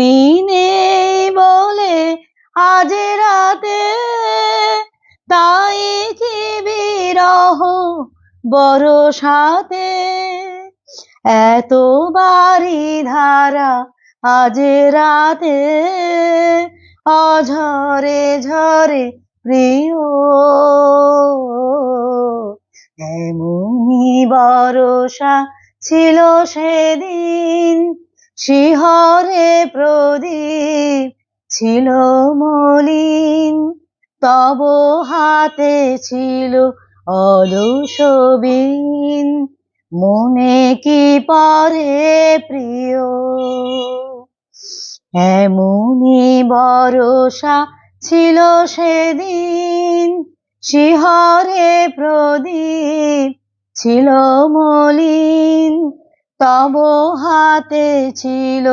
তুমি নেই বলে আজ রাতে, তাই কি বিরহ বরসাতে। এত বারি ধারা আজ রাতে, অঝরে ঝরে প্রিয়। এমনি বরষা ছিল সেদিন, শিহরে প্রদীপ ছিল মলিন। তব হাতে ছিল অলস বীণ, মনে কি পড়ে প্রিয়। এমনি বরষা ছিল সেদিন, শিহরে প্রদীপ ছিল মলিন। তব হাতে ছিল